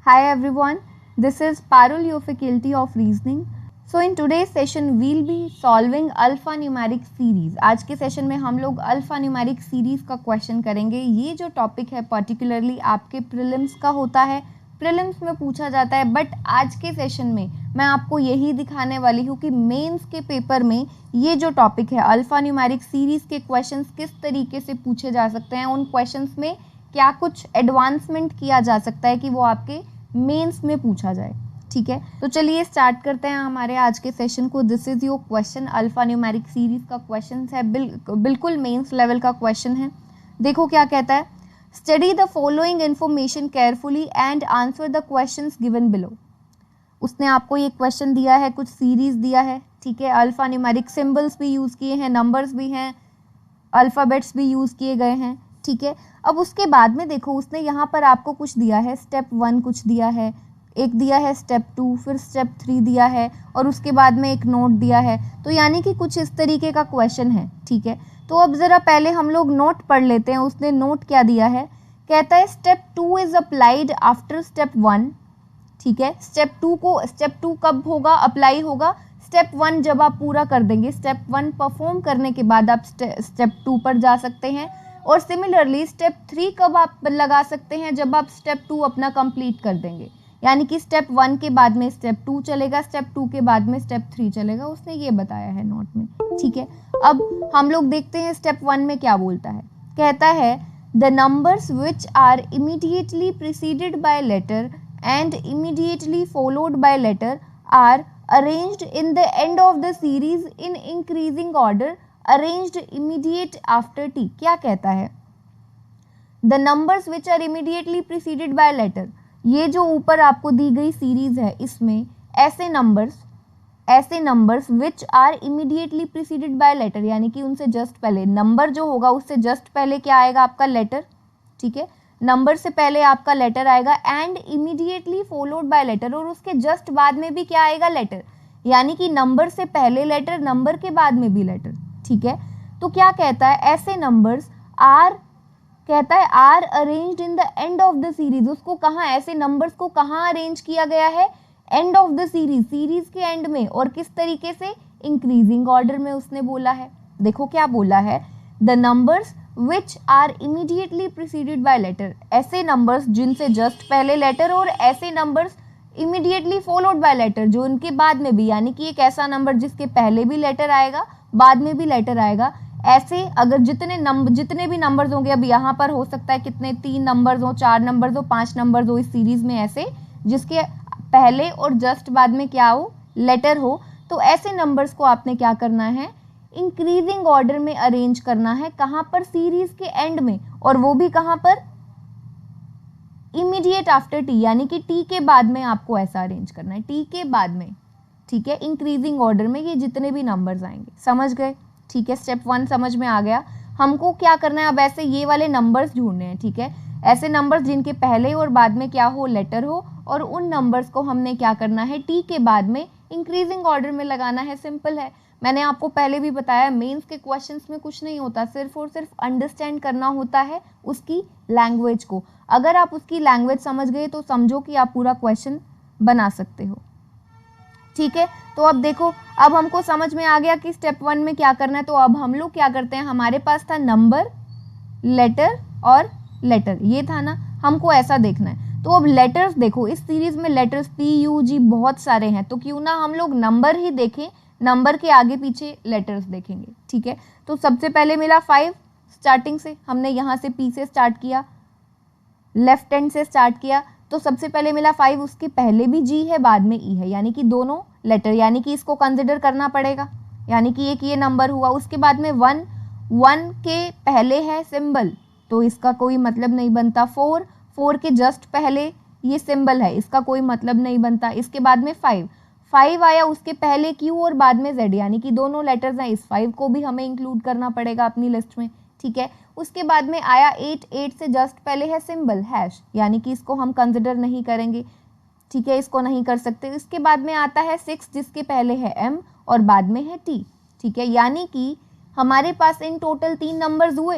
Hi everyone, this is Parul, your faculty of reasoning. So in today's session we'll be solving alphanumeric series. आज के session में हम लोग alphanumeric series का question करेंगे. ये जो टॉपिक है पर्टिकुलरली आपके प्रीलिम्स का होता है, प्रीलिम्स में पूछा जाता है, बट आज के सेशन में मैं आपको यही दिखाने वाली हूँ कि मेंस के पेपर में ये जो टॉपिक है अल्फान्यूमेरिक सीरीज के क्वेश्चंस किस तरीके से पूछे जा सकते हैं, उन क्वेश्चंस में क्या कुछ एडवांसमेंट किया जा सकता है कि वो आपके मेंस में पूछा जाए. ठीक है, तो चलिए स्टार्ट करते हैं हमारे आज के सेशन को. This is your question. Alphanumeric series का क्वेश्चन है, बिल्कुल मेंस लेवल का क्वेश्चन है. देखो क्या कहता है. Study the following information carefully and answer the questions given below. उसने आपको ये क्वेश्चन दिया है, कुछ सीरीज दिया है. ठीक है, अल्फान्यूमेरिक सिंबल्स भी यूज़ किए हैं, नंबर्स भी हैं, अल्फ़ाबेट्स भी यूज़ किए गए हैं. ठीक है, अब उसके बाद में देखो उसने यहाँ पर आपको कुछ दिया है. स्टेप 1 कुछ दिया है, एक दिया है स्टेप 2, फिर स्टेप 3 दिया है और उसके बाद में एक नोट दिया है. तो यानी कि कुछ इस तरीके का क्वेश्चन है. ठीक है, तो अब ज़रा पहले हम लोग नोट पढ़ लेते हैं. उसने नोट क्या दिया है, कहता है step 2 is applied after step 1. ठीक है, स्टेप 2 कब होगा, अप्लाई होगा स्टेप 1 जब आप पूरा कर देंगे. स्टेप 1 परफॉर्म करने के बाद आप स्टेप 2 पर जा सकते हैं. और सिमिलरली स्टेप 3 कब आप लगा सकते हैं, जब आप स्टेप 2 अपना कंप्लीट कर देंगे. यानी कि स्टेप 1 के बाद में स्टेप 2 चलेगा, स्टेप 2 के बाद में स्टेप 3 चलेगा. उसने ये बताया है नोट में. ठीक है, अब हम लोग देखते हैं स्टेप 1 में क्या बोलता है. कहता है the numbers which are immediately preceded by letter and immediately followed by letter are arranged in the end of the series in increasing order arranged immediate after T. क्या कहता है, the numbers which are immediately preceded by letter. ये जो ऊपर आपको दी गई series है, इसमें ऐसे numbers which are immediately preceded by letter, यानी कि उनसे जस्ट पहले नंबर जो होगा उससे जस्ट पहले क्या आएगा, आपका लेटर. ठीक है, नंबर से पहले आपका लेटर आएगा and immediately followed by letter, और उसके जस्ट बाद में भी क्या आएगा, लेटर. यानी कि नंबर से पहले लेटर, नंबर के बाद में भी लेटर. ठीक है, तो क्या कहता है, ऐसे नंबर्स कहता है are arranged in the end of the series. उसको कहाँ, ऐसे नंबर्स को कहाँ अरेंज किया गया है, एंड ऑफ द सीरीज के एंड में. और किस तरीके से, इंक्रीजिंग ऑर्डर में उसने बोला है. देखो क्या बोला है, the numbers which are immediately preceded by letter. ऐसे नंबर्स जिनसे जस्ट पहले लेटर, और ऐसे numbers immediately followed by letter जो उनके बाद में भी, यानी कि एक ऐसा नंबर जिसके पहले भी लेटर आएगा बाद में भी लेटर आएगा. ऐसे अगर जितने भी नंबर्स होंगे, अब यहाँ पर हो सकता है कितने, 3 नंबर्स हो, 4 नंबर्स हो, 5 नंबर्स हो इस सीरीज में, ऐसे जिसके पहले और जस्ट बाद में क्या हो, लेटर हो. तो ऐसे नंबर्स को आपने क्या करना है, इंक्रीजिंग ऑर्डर में अरेंज करना है. कहाँ पर, सीरीज के एंड में, और वो भी कहाँ पर, इमीडिएट आफ्टर टी, यानी कि टी के बाद में आपको ऐसा अरेंज करना है, टी के बाद में. ठीक है, इंक्रीजिंग ऑर्डर में ये जितने भी नंबर्स आएंगे. समझ गए. ठीक है, स्टेप 1 समझ में आ गया. हमको क्या करना है, अब ऐसे ये वाले नंबर्स ढूंढने हैं. ठीक है, ऐसे नंबर्स जिनके पहले और बाद में क्या हो, लेटर हो, और उन नंबर्स को हमने क्या करना है, टी के बाद में इंक्रीजिंग ऑर्डर में लगाना है. सिंपल है. मैंने आपको पहले भी बताया, मेंस के क्वेश्चंस में कुछ नहीं होता, सिर्फ और सिर्फ अंडरस्टैंड करना होता है उसकी लैंग्वेज को. अगर आप उसकी लैंग्वेज समझ गए तो समझो कि आप पूरा क्वेश्चन बना सकते हो. ठीक है, तो अब देखो, अब हमको समझ में आ गया कि स्टेप 1 में क्या करना है. तो अब हम लोग क्या करते हैं, हमारे पास था नंबर, लेटर और लेटर, ये था ना, हमको ऐसा देखना है. तो अब लेटर्स देखो, इस सीरीज में लेटर्स PUG बहुत सारे हैं, तो क्यों ना हम लोग नंबर ही देखें, नंबर के आगे पीछे लेटर्स देखेंगे. ठीक है, तो सबसे पहले मिला 5 स्टार्टिंग से, हमने यहाँ से P से स्टार्ट किया, लेफ्ट हैंड से स्टार्ट किया, तो सबसे पहले मिला 5. उसके पहले भी G है, बाद में E है, यानी कि दोनों लेटर, यानी कि इसको कंसिडर करना पड़ेगा. यानी कि एक ये नंबर हुआ. उसके बाद में 1 के पहले है सिंबल, तो इसका कोई मतलब नहीं बनता. 4 के जस्ट पहले ये सिंबल है, इसका कोई मतलब नहीं बनता. इसके बाद में 5 आया, उसके पहले Q और बाद में Z, यानी कि दोनों लेटर्स हैं. इस 5 को भी हमें इंक्लूड करना पड़ेगा अपनी लिस्ट में. ठीक है, उसके बाद में आया 8 से जस्ट पहले है सिंबल हैश, यानी कि इसको हम कंसिडर नहीं करेंगे. ठीक है, इसको नहीं कर सकते. इसके बाद में आता है 6 जिसके पहले है M और बाद में है T. ठीक है, यानी कि हमारे पास इन टोटल 3 नंबर्स हुए.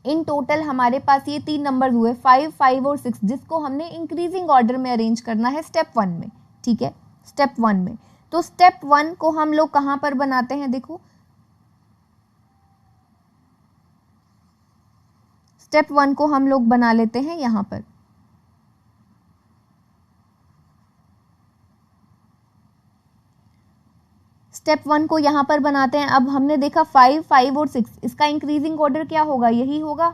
इन टोटल हमारे पास ये 3 नंबर हुए 5, 5 और 6, जिसको हमने इंक्रीजिंग ऑर्डर में अरेंज करना है स्टेप 1 में, ठीक है, स्टेप 1 में। तो स्टेप 1 को हम लोग कहाँ पर बनाते हैं, देखो स्टेप 1 को हम लोग बना लेते हैं यहाँ पर। स्टेप 1 को यहाँ पर बनाते हैं। अब हमने देखा 5, 5 और 6, इसका इंक्रीजिंग ऑर्डर क्या होगा, यही होगा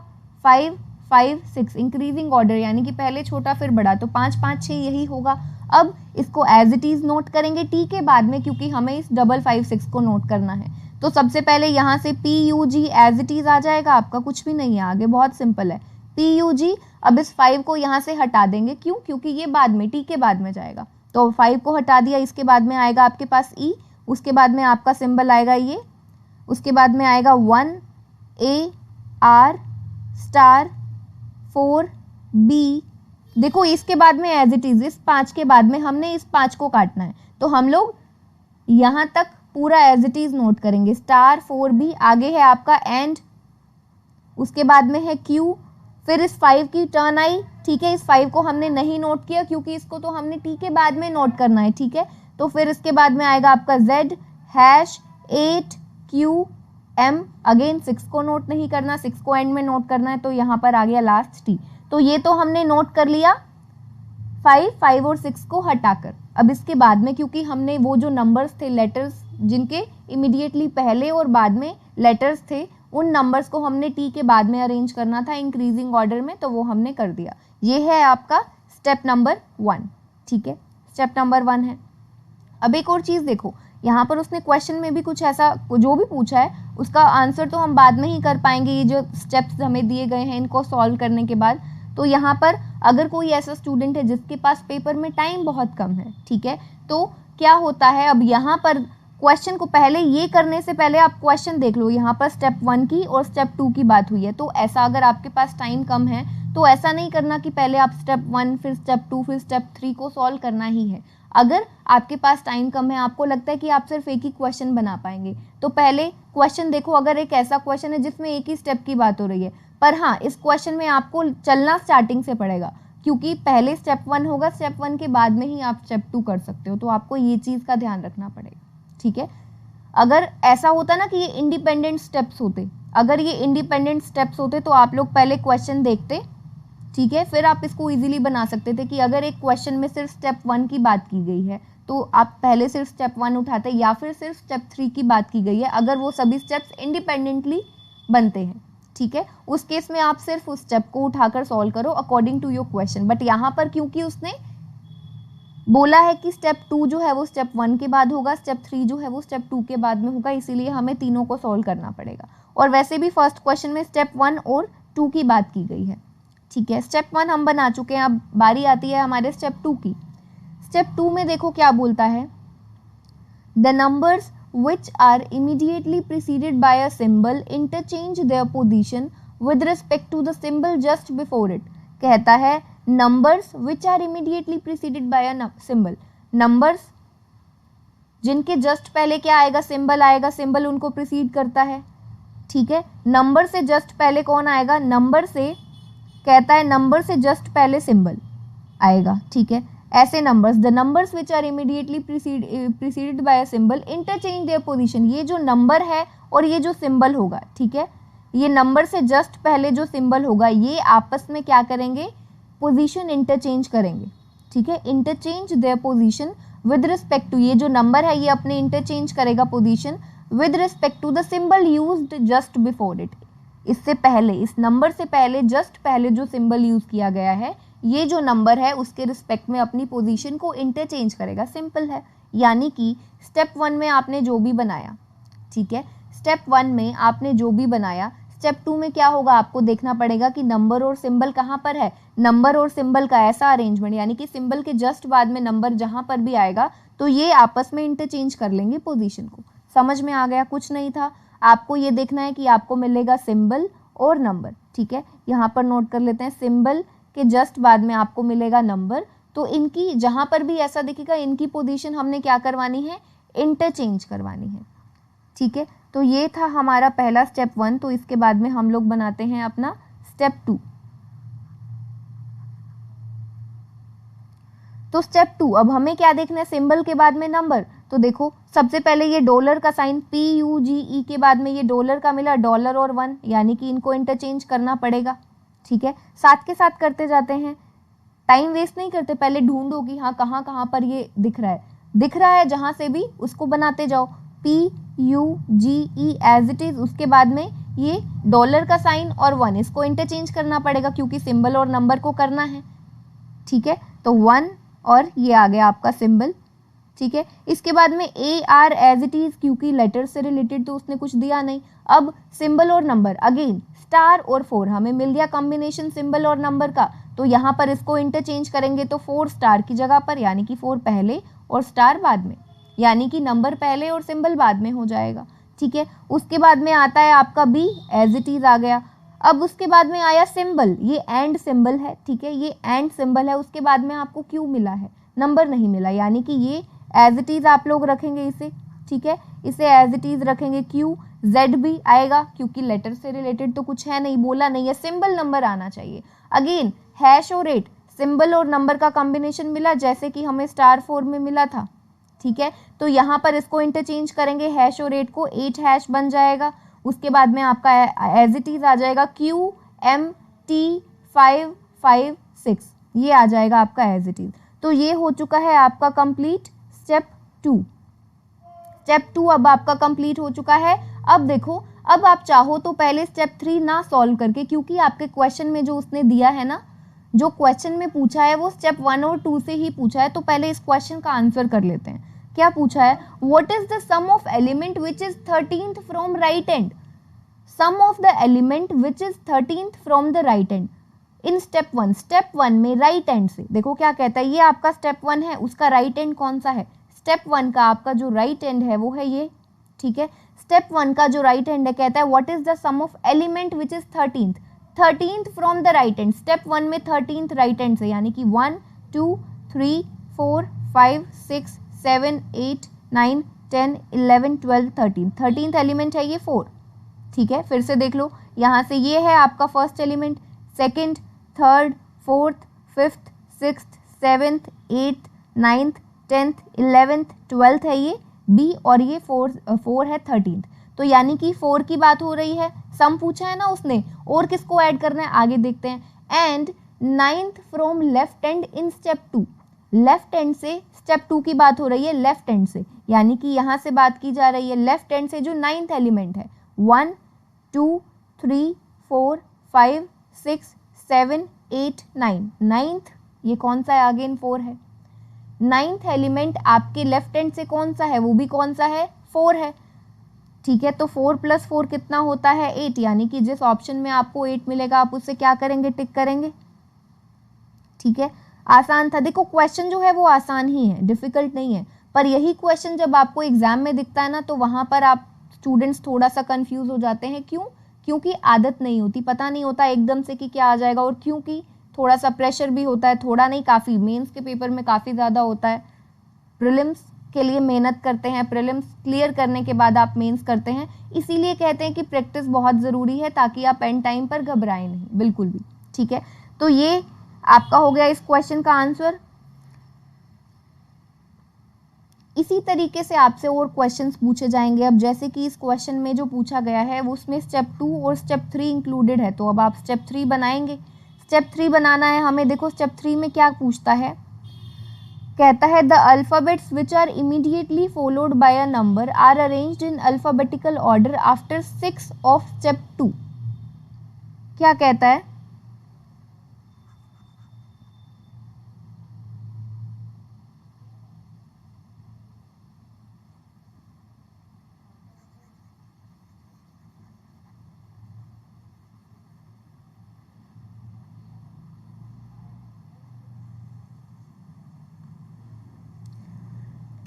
5, 5, 6 इंक्रीजिंग ऑर्डर, यानी कि पहले छोटा फिर बड़ा, तो 5, 5, 6 यही होगा। अब इसको एज इट इज नोट करेंगे टी के बाद में, क्योंकि हमें इस 5, 5, 6 को नोट करना है। तो सबसे पहले यहाँ से PUG एज इट इज आ जाएगा, आपका कुछ भी नहीं है आगे, बहुत सिंपल है PUG। अब इस 5 को यहाँ से हटा देंगे, क्यों, क्योंकि ये बाद में टी के बाद में जाएगा, तो 5 को हटा दिया, इसके बाद में आएगा आपके पास E, उसके बाद में आपका सिंबल आएगा ये, उसके बाद में आएगा 1 A R स्टार 4 B। देखो इसके बाद में एज इट इज, इस 5 के बाद में हमने इस 5 को काटना है, तो हम लोग यहाँ तक पूरा एज इट इज नोट करेंगे, स्टार 4 B, आगे है आपका एंड, उसके बाद में है Q, फिर इस 5 की टर्न आई, ठीक है, इस 5 को हमने नहीं नोट किया क्योंकि इसको तो हमने टी के बाद में नोट करना है, ठीक है। तो फिर इसके बाद में आएगा आपका Z hash 8 Q M, again 6 को नोट नहीं करना, 6 को एंड में नोट करना है, तो यहाँ पर आ गया लास्ट T। तो ये तो हमने नोट कर लिया 5, 5 और 6 को हटाकर। अब इसके बाद में क्योंकि हमने वो जो नंबर्स थे, लेटर्स जिनके इमीडिएटली पहले और बाद में लेटर्स थे, उन नंबर्स को हमने टी के बाद में अरेंज करना था इंक्रीजिंग ऑर्डर में, तो वो हमने कर दिया। ये है आपका स्टेप नंबर 1, ठीक है, स्टेप नंबर 1 है। अब एक और चीज़ देखो, यहाँ पर उसने क्वेश्चन में भी कुछ ऐसा जो भी पूछा है उसका आंसर तो हम बाद में ही कर पाएंगे, ये जो स्टेप्स हमें दिए गए हैं इनको सॉल्व करने के बाद। तो यहाँ पर अगर कोई ऐसा स्टूडेंट है जिसके पास पेपर में टाइम बहुत कम है, ठीक है, तो क्या होता है, अब यहाँ पर क्वेश्चन को पहले ये करने से पहले आप क्वेश्चन देख लो, यहाँ पर स्टेप 1 की और स्टेप 2 की बात हुई है। तो ऐसा अगर आपके पास टाइम कम है तो ऐसा नहीं करना कि पहले आप स्टेप 1 फिर स्टेप 2 फिर स्टेप 3 को सॉल्व करना ही है। अगर आपके पास टाइम कम है, आपको लगता है कि आप सिर्फ एक ही क्वेश्चन बना पाएंगे, तो पहले क्वेश्चन देखो। अगर एक ऐसा क्वेश्चन है जिसमें एक ही स्टेप की बात हो रही है, पर हाँ इस क्वेश्चन में आपको चलना स्टार्टिंग से पड़ेगा, क्योंकि पहले स्टेप 1 होगा, स्टेप 1 के बाद में ही आप स्टेप 2 कर सकते हो, तो आपको ये चीज़ का ध्यान रखना पड़ेगा, ठीक है। अगर ऐसा होता ना कि ये इंडिपेंडेंट स्टेप्स होते, अगर ये इंडिपेंडेंट स्टेप्स होते तो आप लोग पहले क्वेश्चन देखते, ठीक है, फिर आप इसको इजीली बना सकते थे कि अगर एक क्वेश्चन में सिर्फ स्टेप 1 की बात की गई है तो आप पहले सिर्फ स्टेप 1 उठाते, या फिर सिर्फ स्टेप 3 की बात की गई है, अगर वो सभी स्टेप्स इंडिपेंडेंटली बनते हैं, ठीक है, उस केस में आप सिर्फ उस स्टेप को उठाकर सॉल्व करो according to your question. But यहाँ पर क्योंकि उसने बोला है कि स्टेप 2 जो है वो स्टेप 1 के बाद होगा, स्टेप 3 जो है वो स्टेप 2 के बाद में होगा, इसीलिए हमें तीनों को सॉल्व करना पड़ेगा। और वैसे भी फर्स्ट क्वेश्चन में स्टेप 1 और 2 की बात की गई है, ठीक है। स्टेप 1 हम बना चुके हैं, अब बारी आती है हमारे स्टेप 2 की। स्टेप 2 में देखो क्या बोलता है, the numbers which are immediately preceded by a symbol interchange their position with respect to the symbol just before it। कहता है numbers which are immediately preceded by a symbol, numbers जिनके just पहले क्या आएगा, सिंबल आएगा, symbol उनको precede करता है, ठीक है। नंबर से जस्ट पहले कौन आएगा, नंबर से कहता है नंबर से जस्ट पहले सिंबल आएगा, ठीक है। ऐसे numbers, the numbers which are immediately preceded by a symbol interchange their position, ये जो नंबर है और ये जो सिंबल होगा, ठीक है, ये नंबर से जस्ट पहले जो सिंबल होगा ये आपस में क्या करेंगे, पोजीशन इंटरचेंज करेंगे, ठीक है। Interchange their position with respect to, ये जो नंबर है ये अपने इंटरचेंज करेगा position with respect to the symbol used just before it, इससे पहले, इस नंबर से पहले जस्ट पहले जो सिंबल यूज किया गया है, ये जो नंबर है उसके रिस्पेक्ट में अपनी पोजीशन को इंटरचेंज करेगा, सिंपल है। यानी कि स्टेप 1 में आपने जो भी बनाया, ठीक है, स्टेप 1 में आपने जो भी बनाया, स्टेप 2 में क्या होगा, आपको देखना पड़ेगा कि नंबर और सिंबल कहाँ पर है, नंबर और सिंबल का ऐसा अरेंजमेंट, यानी कि सिंबल के जस्ट बाद में नंबर जहाँ पर भी आएगा तो ये आपस में इंटरचेंज कर लेंगे पोजीशन को। समझ में आ गया, कुछ नहीं था, आपको ये देखना है कि आपको मिलेगा सिंबल और नंबर, ठीक है। यहाँ पर नोट कर लेते हैं, सिंबल के जस्ट बाद में आपको मिलेगा नंबर, तो इनकी जहाँ पर भी ऐसा दिखेगा इनकी पोजीशन हमने क्या करवानी है, इंटरचेंज करवानी है, ठीक है। तो ये था हमारा पहला स्टेप 1। तो इसके बाद में हम लोग बनाते हैं अपना स्टेप 2। तो स्टेप 2, अब हमें क्या देखना है, सिंबल के बाद में नंबर। तो देखो सबसे पहले ये डॉलर का साइन PUGE के बाद में ये डॉलर का मिला, डॉलर और 1, यानी कि इनको इंटरचेंज करना पड़ेगा। ठीक है, साथ के साथ करते जाते हैं, टाइम वेस्ट नहीं करते, पहले ढूंढो कि हाँ कहाँ कहाँ पर ये दिख रहा है जहाँ से भी उसको बनाते जाओ। PUGE एज इट इज, उसके बाद में ये डॉलर का साइन और 1, इसको इंटरचेंज करना पड़ेगा क्योंकि सिंबल और नंबर को करना है। ठीक है, तो 1 और ये आ गया आपका सिंबल। ठीक है, इसके बाद में AR एज इट इज, क्योंकि लेटर से रिलेटेड तो उसने कुछ दिया नहीं। अब सिंबल और नंबर, अगेन स्टार और 4 हमें मिल गया कॉम्बिनेशन सिंबल और नंबर का। तो यहाँ पर इसको इंटरचेंज करेंगे तो 4 स्टार की जगह पर, यानी कि 4 पहले और स्टार बाद में, यानी कि नंबर पहले और सिंबल बाद में हो जाएगा। ठीक है, उसके बाद में आता है आपका B एज इट इज आ गया। अब उसके बाद में आया सिंबल, ये एंड सिंबल है। ठीक है, ये एंड सिंबल है, उसके बाद में आपको Q मिला है, नंबर नहीं मिला, यानी कि ये एज इट इज आप लोग रखेंगे इसे। ठीक है, इसे एज इट इज रखेंगे। Q, Z भी आएगा क्योंकि लेटर से रिलेटेड तो कुछ है नहीं, बोला नहीं है, सिंबल नंबर आना चाहिए। अगेन हैश और 8, सिंबल और नंबर का कॉम्बिनेशन मिला, जैसे कि हमें स्टार 4 में मिला था। ठीक है, तो यहाँ पर इसको इंटरचेंज करेंगे, हैश और 8 को, 8 हैश बन जाएगा। उसके बाद में आपका एज इट इज आ जाएगा QMT556, ये आ जाएगा आपका एज इट इज। तो ये हो चुका है आपका कंप्लीट स्टेप 2। स्टेप 2 अब आपका कंप्लीट हो चुका है। अब देखो, अब आप चाहो तो पहले स्टेप 3 ना सॉल्व करके, क्योंकि आपके क्वेश्चन में जो उसने दिया है ना, जो क्वेश्चन में पूछा है वो स्टेप 1 और 2 से ही पूछा है, तो पहले इस क्वेश्चन का आंसर कर लेते हैं। क्या पूछा है, what is the sum of element which is 13th from right end, sum of the element which is 13th from the right end in step 1। Step 1 में राइट एंड से, देखो क्या कहता है, ये आपका स्टेप 1 है, उसका राइट एंड कौन सा है, स्टेप 1 का आपका जो राइट एंड है वो है ये। ठीक है, स्टेप 1 का जो राइट एंड है कहता है what is the sum of element which is 13th from the right end. Step 1 में 13th राइट एंड से, यानी कि 1 2 3 4 5 6 7 8 9 10 11 12 13th एलिमेंट है ये 4। ठीक है, फिर से देख लो, यहाँ से ये है आपका first element, second, third, fourth, fifth, sixth, seventh, eighth, ninth, 10th 11th 12th है ये B, और ये 4 है 13th। तो यानी कि 4 की बात हो रही है, सम पूछा है ना उसने, और किसको ऐड करना है आगे देखते हैं। And 9th from left and in step 2, left and से स्टेप 2 की बात हो रही है, लेफ्ट एंड से, यानी कि यहाँ से बात की जा रही है लेफ्ट एंड से जो 9th एलिमेंट है। 1 2 3 4 5 6 7 8 9, 9th ये कौन सा है, अगेन 4 है। 9th एलिमेंट आपके लेफ्ट हैंड से कौन सा है, वो भी कौन सा है, 4 है। ठीक है, तो 4 + 4 कितना होता है, 8, यानी कि जिस ऑप्शन में आपको 8 मिलेगा आप उससे क्या करेंगे, टिक करेंगे। ठीक है, आसान था। देखो क्वेश्चन जो है वो आसान ही है, डिफिकल्ट नहीं है, पर यही क्वेश्चन जब आपको एग्जाम में दिखता है ना, तो वहाँ पर आप स्टूडेंट्स थोड़ा सा कंफ्यूज हो जाते हैं। क्यों? क्योंकि आदत नहीं होती, पता नहीं होता एकदम से कि क्या आ जाएगा, और क्योंकि थोड़ा सा प्रेशर भी होता है, थोड़ा नहीं काफ़ी, मेंस के पेपर में काफ़ी ज़्यादा होता है। प्रीलिम्स के लिए मेहनत करते हैं, प्रीलिम्स क्लियर करने के बाद आप मेंस करते हैं, इसीलिए कहते हैं कि प्रैक्टिस बहुत ज़रूरी है, ताकि आप एंड टाइम पर घबराएं नहीं बिल्कुल भी। ठीक है, तो ये आपका हो गया इस क्वेश्चन का आंसर। इसी तरीके से आपसे और क्वेश्चंस पूछे जाएंगे। अब जैसे कि इस क्वेश्चन में जो पूछा गया है वो उसमें स्टेप 2 और स्टेप 3 इंक्लूडेड है, तो अब आप स्टेप 3 बनाएंगे। स्टेप 3 बनाना है हमें। देखो स्टेप 3 में क्या पूछता है, कहता है the alphabets which are immediately followed by a number are arranged in alphabetical order after 6 of step 2। क्या कहता है,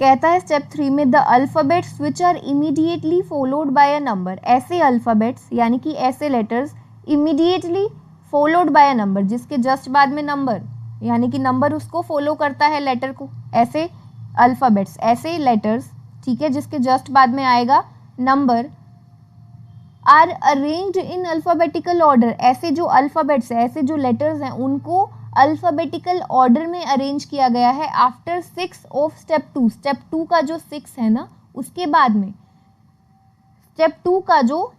कहता है स्टेप 3 में the alphabets which are immediately followed by a number, ऐसे अल्फ़ाबेट्स यानी कि ऐसे letters immediately followed by a number, जिसके जस्ट बाद में नंबर, यानी कि नंबर उसको फॉलो करता है लेटर को, ऐसे अल्फ़ाबेट्स, ऐसे लेटर्स, ठीक है, जिसके जस्ट बाद में आएगा number, are arranged in alphabetical order, ऐसे जो अल्फ़ाबेट्स है, ऐसे जो लेटर्स हैं उनको अल्फ़ाबेटिकल ऑर्डर में अरेंज किया गया है आफ्टर 6 ऑफ स्टेप 2। स्टेप 2 का जो 6 है ना, उसके बाद में स्टेप 2 का जो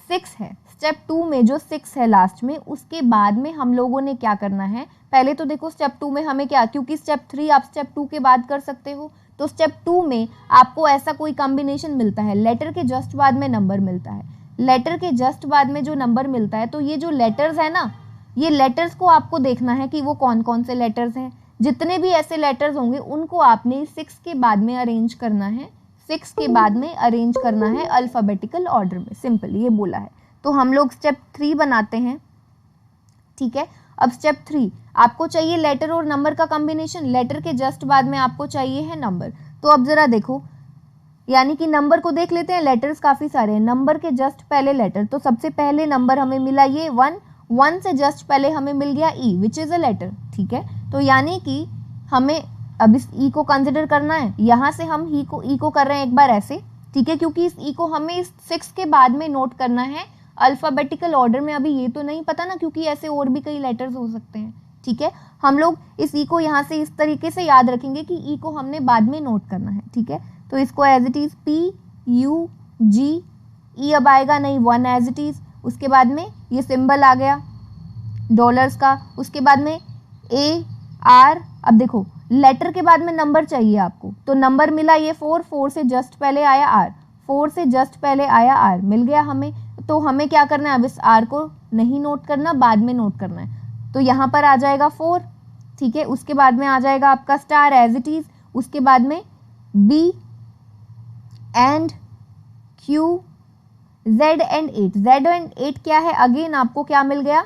6 है, स्टेप 2 में जो 6 है लास्ट में, उसके बाद में हम लोगों ने क्या करना है, पहले तो देखो स्टेप 2 में हमें क्या, क्योंकि स्टेप 3 आप स्टेप 2 के बाद कर सकते हो, तो स्टेप 2 में आपको ऐसा कोई कॉम्बिनेशन मिलता है, लेटर के जस्ट बाद में नंबर मिलता है, लेटर के जस्ट बाद में जो नंबर मिलता है, तो ये जो लेटर्स है ना, ये लेटर्स को आपको देखना है कि वो कौन कौन से लेटर्स हैं। जितने भी ऐसे लेटर्स होंगे उनको आपने 6 के बाद में अरेंज करना है, 6 के बाद में अरेंज करना है अल्फ़ाबेटिकल ऑर्डर में, सिंपल ये बोला है। तो हम लोग स्टेप 3 बनाते हैं, ठीक है। अब स्टेप 3 आपको चाहिए लेटर और नंबर का कॉम्बिनेशन, लेटर के जस्ट बाद में आपको चाहिए है नंबर। तो अब ज़रा देखो, यानी कि नंबर को देख लेते हैं, लेटर्स काफ़ी सारे हैं, नंबर के जस्ट पहले लेटर, तो सबसे पहले नंबर हमें मिला ये 1, 1 से जस्ट पहले हमें मिल गया ई विच इज़ अ लेटर, ठीक है। तो यानी कि हमें अब इस ई को कंसिडर करना है, यहाँ से हम ई को कर रहे हैं एक बार ऐसे, ठीक है, क्योंकि इस ई को हमें इस 6 के बाद में नोट करना है अल्फ़ाबेटिकल ऑर्डर में। अभी ये तो नहीं पता ना, क्योंकि ऐसे और भी कई लेटर्स हो सकते हैं, ठीक है। हम लोग इस ई को यहाँ से इस तरीके से याद रखेंगे कि ई को हमने बाद में नोट करना है, ठीक है। तो इसको एज इट इज़ PUG, ई अब आएगा नहीं 1 एज इट इज़, उसके बाद में ये सिंबल आ गया डॉलर्स का, उसके बाद में AR। अब देखो लेटर के बाद में नंबर चाहिए आपको, तो नंबर मिला ये 4, 4 से जस्ट पहले आया R, 4 से जस्ट पहले आया R मिल गया हमें। तो हमें क्या करना है, अब इस R को नहीं नोट करना, बाद में नोट करना है। तो यहाँ पर आ जाएगा 4, ठीक है, उसके बाद में आ जाएगा आपका स्टार एज इट इज़, उसके बाद में B and Q, Z and 8। Z and 8 क्या है, अगेन आपको क्या मिल गया,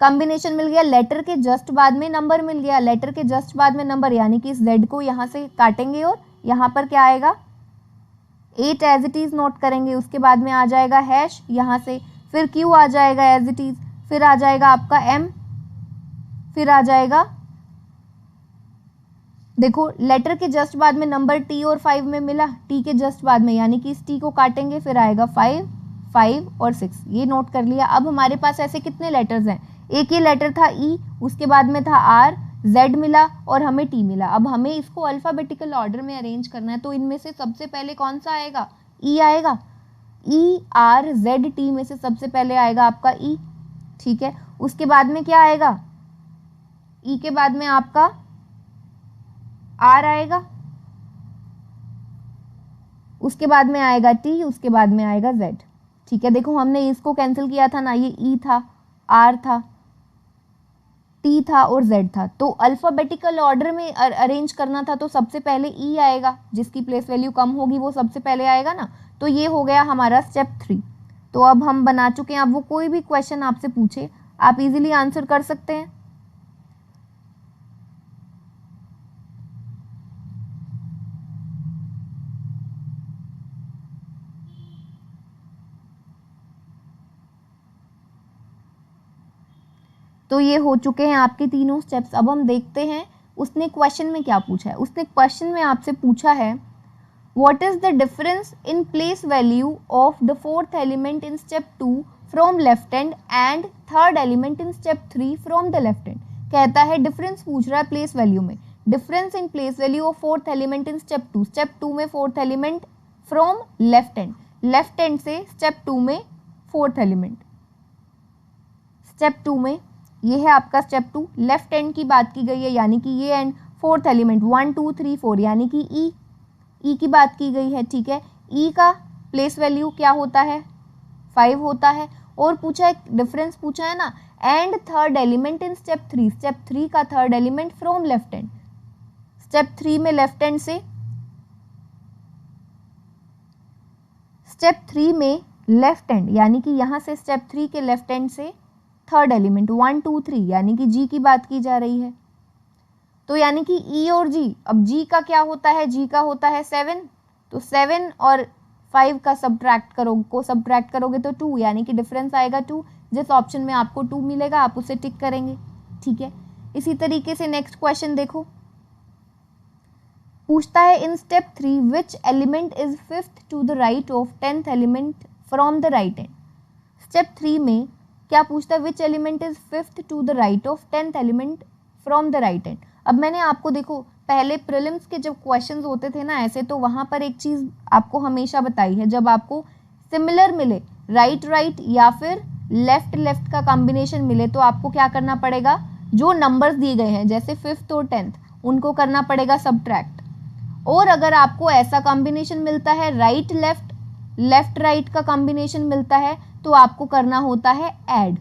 कॉम्बिनेशन मिल गया, लेटर के जस्ट बाद में नंबर मिल गया, लेटर के जस्ट बाद में नंबर, यानी कि इस Z को यहाँ से काटेंगे और यहाँ पर क्या आएगा 8 एज इट इज़ नोट करेंगे, उसके बाद में आ जाएगा हैश यहाँ से, फिर Q आ जाएगा एज इट इज़, फिर आ जाएगा आपका M, फिर आ जाएगा, देखो लेटर के जस्ट बाद में नंबर T और 5 में मिला, T के जस्ट बाद में, यानी कि इस T को काटेंगे, फिर आएगा 5, 5 और 6, ये नोट कर लिया। अब हमारे पास ऐसे कितने लेटर्स हैं, एक ये लेटर था E, उसके बाद में था R, Z मिला और हमें T मिला। अब हमें इसको अल्फ़ाबेटिकल ऑर्डर में अरेंज करना है, तो इनमें से सबसे पहले कौन सा आएगा, E आएगा, ERZT में से सबसे पहले आएगा आपका E, ठीक है। उसके बाद में क्या आएगा, E के बाद में आपका R आएगा, उसके बाद में आएगा T, उसके बाद में आएगा Z, ठीक है। देखो हमने इसको कैंसिल किया था ना, ये E था, R था, T था और Z था, तो अल्फ़ाबेटिकल ऑर्डर में अरेंज करना था, तो सबसे पहले E आएगा, जिसकी प्लेस वैल्यू कम होगी वो सबसे पहले आएगा ना। तो ये हो गया हमारा स्टेप 3। तो अब हम बना चुके हैं, अब वो कोई भी क्वेश्चन आपसे पूछे आप इजीली आंसर कर सकते हैं। तो ये हो चुके हैं आपके तीनों स्टेप्स। अब हम देखते हैं उसने क्वेश्चन में क्या पूछा है। उसने क्वेश्चन में आपसे पूछा है what is the difference in place value of the 4th element in step 2 from left hand and 3rd element in step 3 from the left hand. कहता है डिफरेंस पूछ रहा है प्लेस वैल्यू में, difference in place value of 4th element in step 2, step 2 में 4th element from left hand, left hand से step 2 में 4th element, step 2 में ये है आपका स्टेप 2, लेफ्ट हैंड की बात की गई है, यानी कि ये एंड 4th एलिमेंट 1 2 3 4 यानी कि ई की बात की गई है, ठीक है। ई का प्लेस वैल्यू क्या होता है 5 होता है, और पूछा है डिफरेंस पूछा है ना, and 3rd element in step 3, step 3 का 3rd element from left hand, step 3 में लेफ्ट हैंड से, स्टेप 3 में लेफ्ट हैंड यानी कि यहाँ से स्टेप 3 के लेफ्ट हैंड से 3rd एलिमेंट 1 2 3 यानी कि जी की बात की जा रही है। तो यानी कि ई और जी, अब जी का क्या होता है, जी का होता है 7, तो 7 और 5 का सब्ट्रैक्ट करोगे तो 2 यानी कि डिफरेंस आएगा 2। जिस ऑप्शन में आपको 2 मिलेगा आप उसे टिक करेंगे, ठीक है। इसी तरीके से नेक्स्ट क्वेश्चन देखो, पूछता है in step 3 which element is 5th to the right of 10th element from the right hand. Step 3 में क्या पूछता है, which element is fifth to the right of 10th element from the right hand. अब मैंने आपको देखो पहले prelims के जब क्वेश्चंस होते थे ना ऐसे, तो वहाँ पर एक चीज़ आपको हमेशा बताई है, जब आपको सिमिलर मिले राइट राइट या फिर लेफ्ट लेफ्ट का कॉम्बिनेशन मिले तो आपको क्या करना पड़ेगा, जो नंबर्स दिए गए हैं जैसे 5th और 10th उनको करना पड़ेगा सब्ट्रैक्ट। और अगर आपको ऐसा कॉम्बिनेशन मिलता है राइट लेफ्ट लेफ्ट राइट का कॉम्बिनेशन मिलता है तो आपको करना होता है ऐड।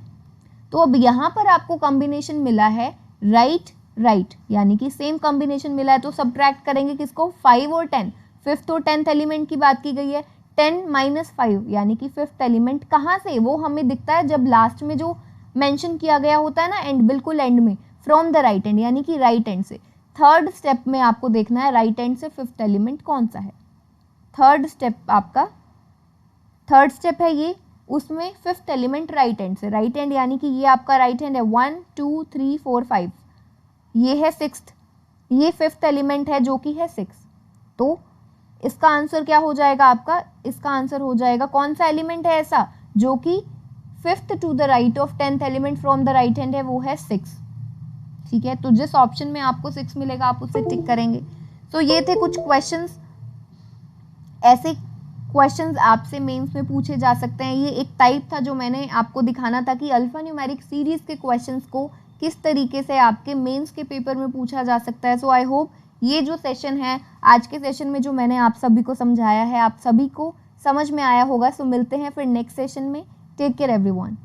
तो अब यहाँ पर आपको कॉम्बिनेशन मिला है राइट राइट, यानी कि सेम कॉम्बिनेशन मिला है तो सब्ट्रैक्ट करेंगे किसको, 5 और 10। 5th और 10th एलिमेंट की बात की गई है, 10 - 5 यानी कि 5th एलिमेंट कहाँ से, वो हमें दिखता है जब लास्ट में जो मेंशन किया गया होता है ना एंड, बिल्कुल एंड में, फ्रॉम द राइट हैंड यानी कि राइट हैंड से। थर्ड स्टेप में आपको देखना है राइट हैंड से 5th एलिमेंट कौन सा है। थर्ड स्टेप आपका थर्ड स्टेप है ये, उसमें 5th एलिमेंट राइट हैंड से, राइट हैंड यानी कि ये आपका राइट हैंड है 1 2 3 4 5, ये है 6th, ये 5th एलिमेंट है जो कि है 6। तो इसका आंसर क्या हो जाएगा आपका, इसका आंसर हो जाएगा कौन सा एलिमेंट है ऐसा जो कि 5th to the right of 10th element from the right hand है, वो है 6। ठीक है, तो जिस ऑप्शन में आपको 6 मिलेगा आप उसे टिक करेंगे। तो ये थे कुछ क्वेश्चंस, ऐसे क्वेश्चंस आपसे मेंस में पूछे जा सकते हैं। ये एक टाइप था जो मैंने आपको दिखाना था कि अल्फा न्यूमेरिक सीरीज के क्वेश्चंस को किस तरीके से आपके मेंस के पेपर में पूछा जा सकता है। सो आई होप ये जो सेशन है, आज के सेशन में जो मैंने आप सभी को समझाया है, आप सभी को समझ में आया होगा। सो मिलते हैं फिर नेक्स्ट सेशन में। Take care everyone.